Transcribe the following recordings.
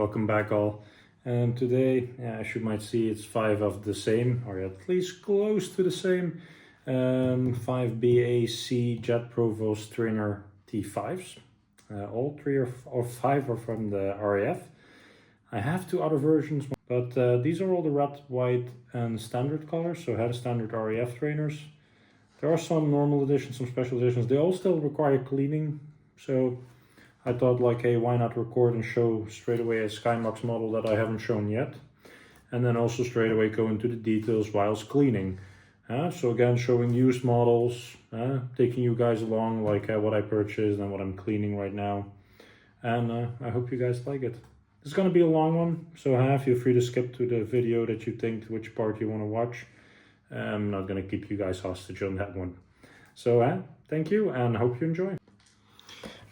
welcome back all. And today, as you might see, it's 5 of the same, or at least close to the same. 5 BAC Jet Provost Trainer T5s. All 3 or 5 are from the RAF. I have 2 other versions, but these are all the red, white and standard colors, so I had a standard RAF trainers. There are some normal editions, some special editions. They all still require cleaning, so I thought like, hey, why not record and show straight away a Skymax model that I haven't shown yet. And then also straight away go into the details whilst cleaning. So again, showing used models, taking you guys along like what I purchased and what I'm cleaning right now. And I hope you guys like it. It's going to be a long one, so feel free to skip to the video that you think which part you want to watch. I'm not going to keep you guys hostage on that one. So thank you and hope you enjoy.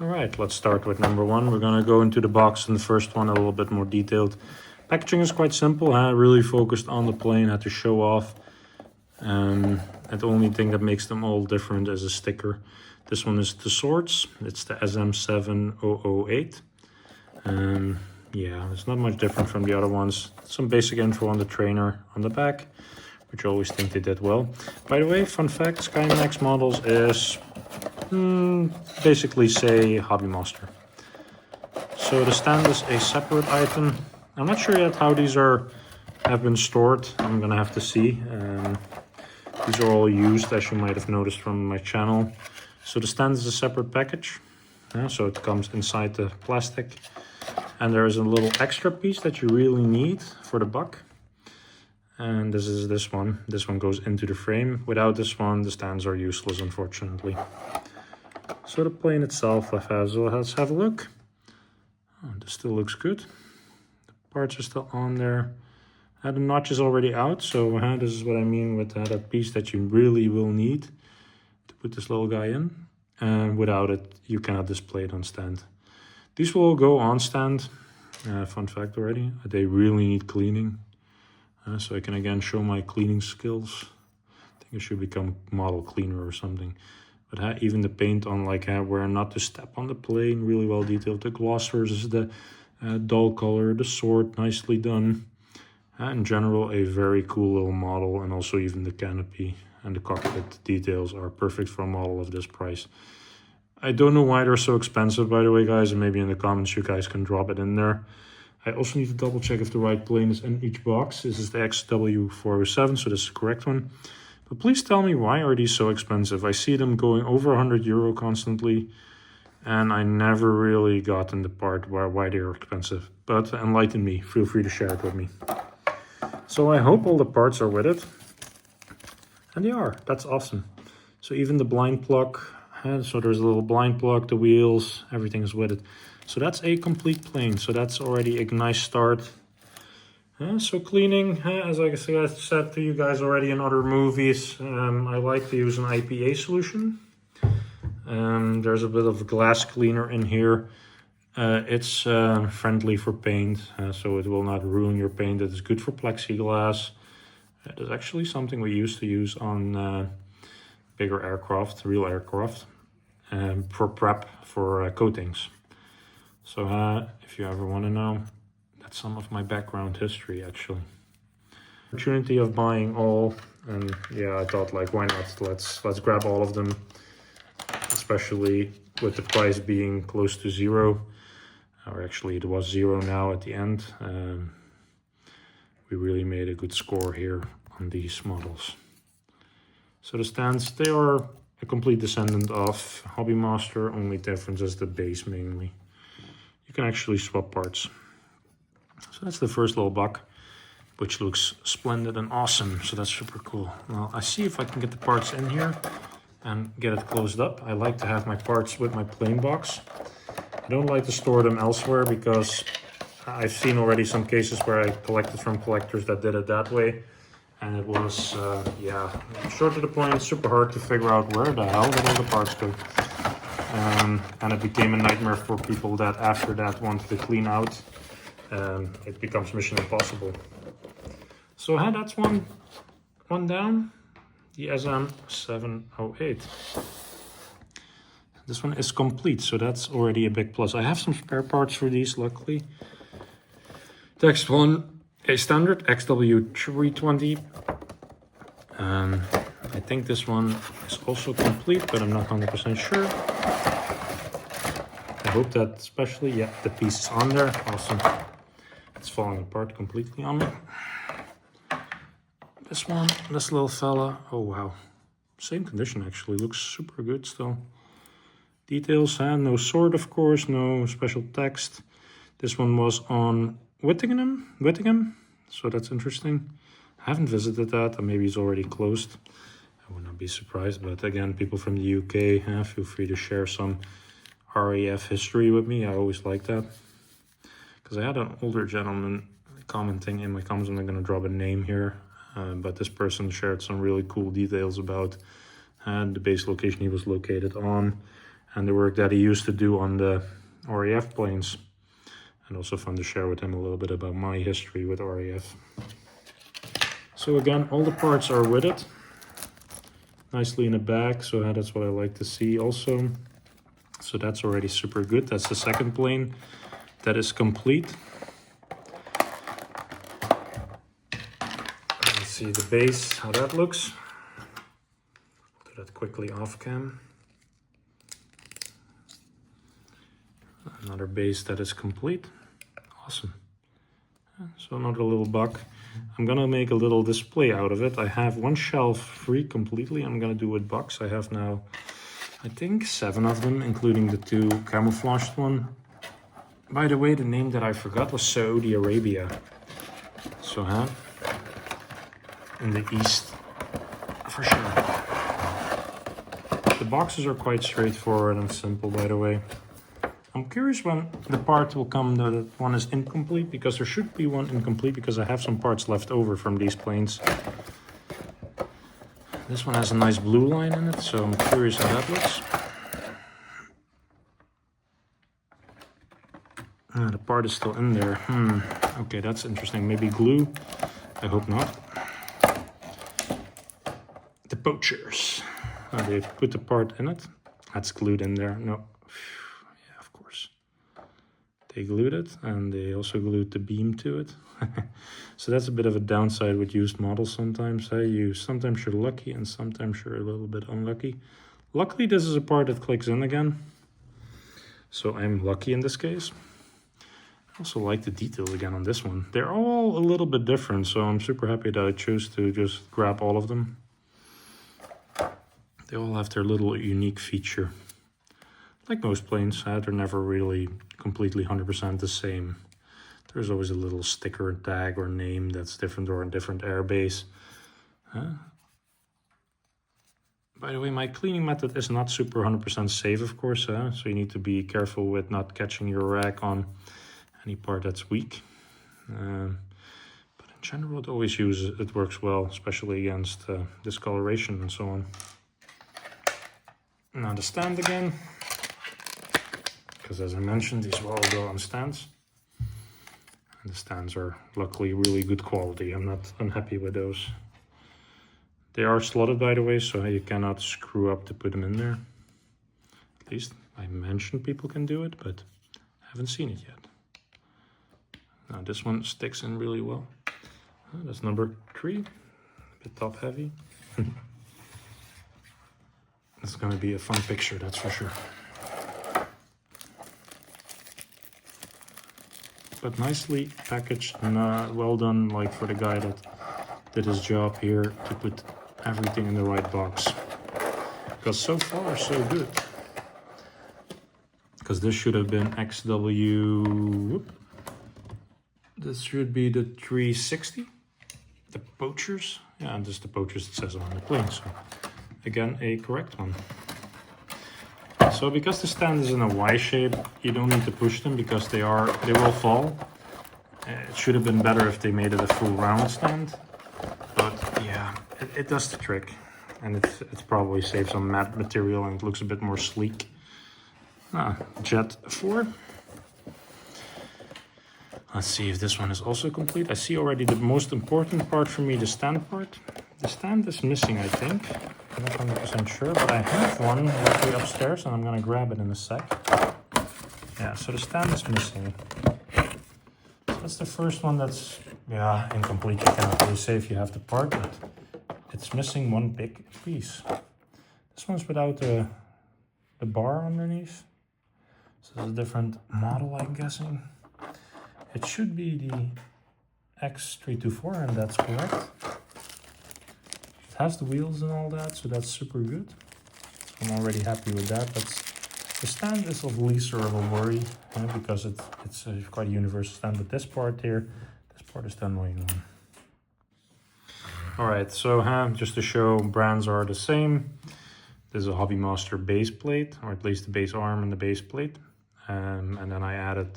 Alright, let's start with number 1. We're going to go into the box in the first one a little bit more detailed. Packaging is quite simple, really focused on the plane, had to show off. And the only thing that makes them all different is a sticker. This one is the swords, it's the SM7008. Yeah, it's not much different from the other ones. Some basic info on the trainer on the back, which I always think they did well. By the way, fun fact, Skymax models is basically say Hobby Master. So the stand is a separate item. I'm not sure yet how these have been stored. I'm gonna have to see. These are all used, as you might have noticed from my channel. So the stand is a separate package. So it comes inside the plastic. And there is a little extra piece that you really need for the buck. And this is this one. This one goes into the frame. Without this one, the stands are useless, unfortunately. So the plane itself, let's have a look. Oh, this still looks good. The parts are still on there. The notch is already out, so this is what I mean with that piece that you really will need to put this little guy in. And without it, you cannot display it on stand. These will all go on stand. Fun fact already, they really need cleaning. So I can again show my cleaning skills. I think I should become a model cleaner or something. But even the paint on like where not to step on the plane, really well detailed. The gloss versus the dull color, the sword, nicely done. In general, a very cool little model, and also even the canopy and the cockpit details are perfect for a model of this price. I don't know why they're so expensive, by the way, guys, and maybe in the comments you guys can drop it in there. I also need to double check if the right plane is in each box. This is the XW407, so this is the correct one. But please tell me, why are these so expensive? I see them going over 100 euro constantly, and I never really gotten the part why they are expensive. But enlighten me, feel free to share it with me. So I hope all the parts are with it. And they are, that's awesome. So even the blind plug, so there's a little blind plug, the wheels, everything is with it. So that's a complete plane. So that's already a nice start. So cleaning, as I said to you guys already in other movies, I like to use an IPA solution. There's a bit of glass cleaner in here. It's friendly for paint, so it will not ruin your paint. It is good for plexiglass. It is actually something we used to use on bigger aircraft, real aircraft, for prep for coatings. So if you ever want to know, that's some of my background history actually. Opportunity of buying all, and yeah, I thought like, why not? Let's grab all of them, especially with the price being close to 0. Or actually it was 0 now at the end. We really made a good score here on these models. So the stands, they are a complete descendant of Hobby Master, only difference is the base mainly. You can actually swap parts. So that's the first little buck, which looks splendid and awesome. So that's super cool. Well, I see if I can get the parts in here and get it closed up. I like to have my parts with my plane box. I don't like to store them elsewhere because I've seen already some cases where I collected from collectors that did it that way. And it was, yeah, short to the point, super hard to figure out where the hell did all the parts go. And it became a nightmare for people that after that wanted to clean out. It becomes mission impossible. So that's one down, the SM708. This one is complete, so that's already a big plus. I have some spare parts for these, luckily. Next one, a standard XW320. I think this one is also complete, but I'm not 100% sure. I hope that especially, yeah, the piece is on there. Awesome. It's falling apart completely on me. This one, this little fella, oh wow. Same condition actually, looks super good still. Details, no sword of course, no special text. This one was on Whittingham, so that's interesting. I haven't visited that, or maybe it's already closed. I would not be surprised, but again, people from the UK, feel free to share some RAF history with me. I always like that. Because I had an older gentleman commenting in my comments, I'm not going to drop a name here, but this person shared some really cool details about the base location he was located on and the work that he used to do on the RAF planes. And also fun to share with him a little bit about my history with RAF. So again, all the parts are with it. Nicely in the back, so that's what I like to see also. So that's already super good. That's the second plane that is complete. Let's see the base, how that looks. Do that quickly off cam. Another base that is complete. Awesome. So another little buck. I'm gonna make a little display out of it. I have one shelf free completely. I'm gonna do with bucks. I have now, I think 7 of them, including the 2 camouflaged one. By the way, the name that I forgot was Saudi Arabia. So, in the east, for sure. The boxes are quite straightforward and simple, by the way. I'm curious when the part will come that one is incomplete, because there should be one incomplete, because I have some parts left over from these planes. This one has a nice blue line in it, so I'm curious how that looks. The part is still in there. Okay, that's interesting. Maybe glue? I hope not. The poachers. They put the part in it. That's glued in there. No. Yeah, of course. They glued it, and they also glued the beam to it. So that's a bit of a downside with used models sometimes. Sometimes you're lucky, and sometimes you're a little bit unlucky. Luckily, this is a part that clicks in again. So I'm lucky in this case. I also like the details again on this one. They're all a little bit different, so I'm super happy that I chose to just grab all of them. They all have their little unique feature. Like most planes, they're never really completely 100% the same. There's always a little sticker, tag, or name that's different, or a different airbase. By the way, my cleaning method is not super 100% safe, of course, so you need to be careful with not catching your rack on any part that's weak. But in general, it works well, especially against discoloration and so on. Now the stand again, because as I mentioned, these will all go on stands. And the stands are luckily really good quality. I'm not unhappy with those. They are slotted, by the way, so you cannot screw up to put them in there. At least I mentioned people can do it, but I haven't seen it yet. Now this one sticks in really well. That's number 3, a bit top heavy. It's gonna be a fun picture, that's for sure. But nicely packaged and well done, like for the guy that did his job here to put everything in the right box. Because so far, so good. Because this should have been XW... This should be the 360. The poachers. Yeah, and just the poachers it says on the plane. So again, a correct one. So because the stand is in a Y shape, you don't need to push them because they will fall. It should have been better if they made it a full round stand. But yeah, it does the trick. And it's probably saved some matte material and it looks a bit more sleek. Jet 4. Let's see if this one is also complete. I see already the most important part for me, the stand part. The stand is missing, I think. I'm not 100% sure, but I have one right upstairs and I'm gonna grab it in a sec. Yeah, so the stand is missing. So that's the first one that's, yeah, incomplete. You cannot really say if you have the part, but it's missing one big piece. This one's without the bar underneath. So it's a different model, I'm guessing. It should be the X324, and that's correct. It has the wheels and all that, so that's super good. So I'm already happy with that. The stand is of least sort of a worry, because it's quite a universal stand. But this part here, this part is done way on. All right, so just to show, brands are the same. This is a Hobby Master base plate, or at least the base arm and the base plate. And then I added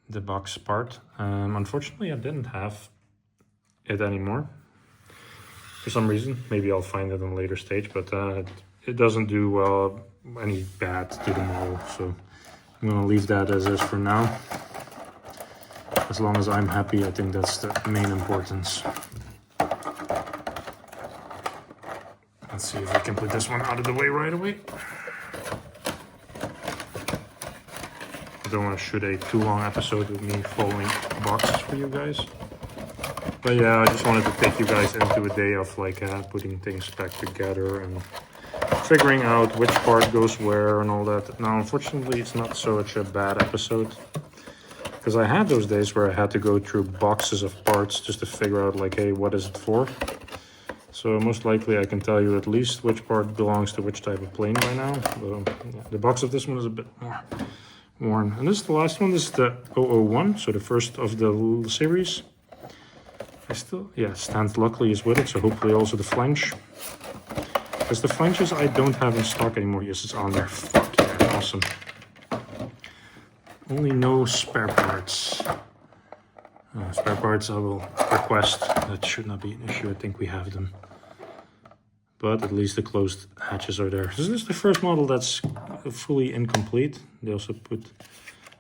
the box part. Unfortunately, I didn't have it anymore for some reason. Maybe I'll find it in a later stage, but it doesn't do any bad to the model. So I'm gonna leave that as is for now. As long as I'm happy, I think that's the main importance. Let's see if I can put this one out of the way right away. I don't want to shoot a too long episode with me following boxes for you guys. But yeah, I just wanted to take you guys into a day of like putting things back together and figuring out which part goes where and all that. Now, unfortunately, it's not such a bad episode, because I had those days where I had to go through boxes of parts just to figure out like, hey, what is it for? So most likely I can tell you at least which part belongs to which type of plane by now. The box of this one is a bit more worn. And this is the last one. This is the 001, so the first of the series. Stand luckily is with it, so hopefully also the flange. Because the flanges I don't have in stock anymore. Yes, it's on there. Fuck yeah, awesome. Only no spare parts. Spare parts I will request. That should not be an issue. I think we have them. But at least the closed hatches are there. This is the first model that's fully incomplete. They also put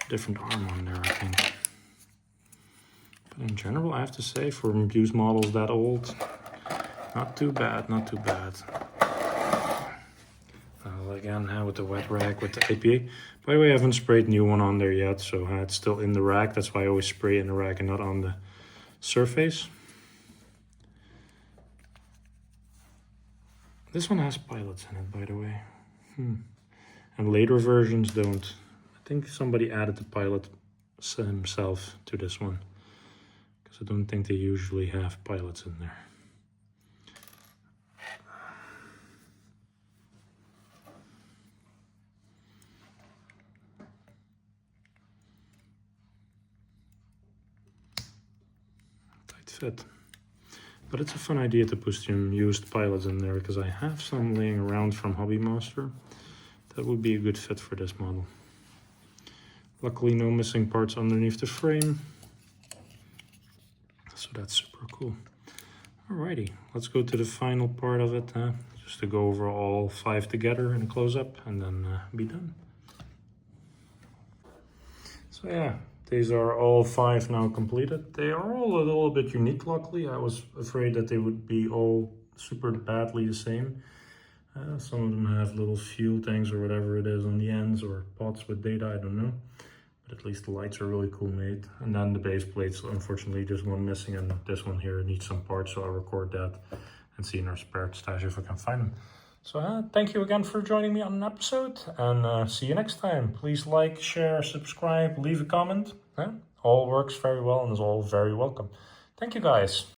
a different arm on there, I think. But in general, I have to say, for used models that old, not too bad, not too bad. Again, with the wet rag, with the APA. By the way, I haven't sprayed new one on there yet, so it's still in the rack. That's why I always spray in the rack and not on the surface. This one has pilots in it, by the way. And later versions don't. I think somebody added the pilot himself to this one, because I don't think they usually have pilots in there. Fit. But it's a fun idea to put some used pilots in there, because I have some laying around from Hobby Master that would be a good fit for this model. Luckily no missing parts underneath the frame, so that's super cool. Alrighty, let's go to the final part of it, just to go over all 5 together in a close-up and then be done. So yeah, these are all 5 now completed. They are all a little bit unique, luckily. I was afraid that they would be all super badly the same. Some of them have little fuel tanks or whatever it is on the ends, or pots with data, I don't know. But at least the lights are really cool made. And then the base plates, unfortunately, there's one missing, and this one here needs some parts, so I'll record that and see in our spare stash if I can find them. So thank you again for joining me on an episode, and see you next time. Please like, share, subscribe, leave a comment. All works very well and is all very welcome. Thank you guys.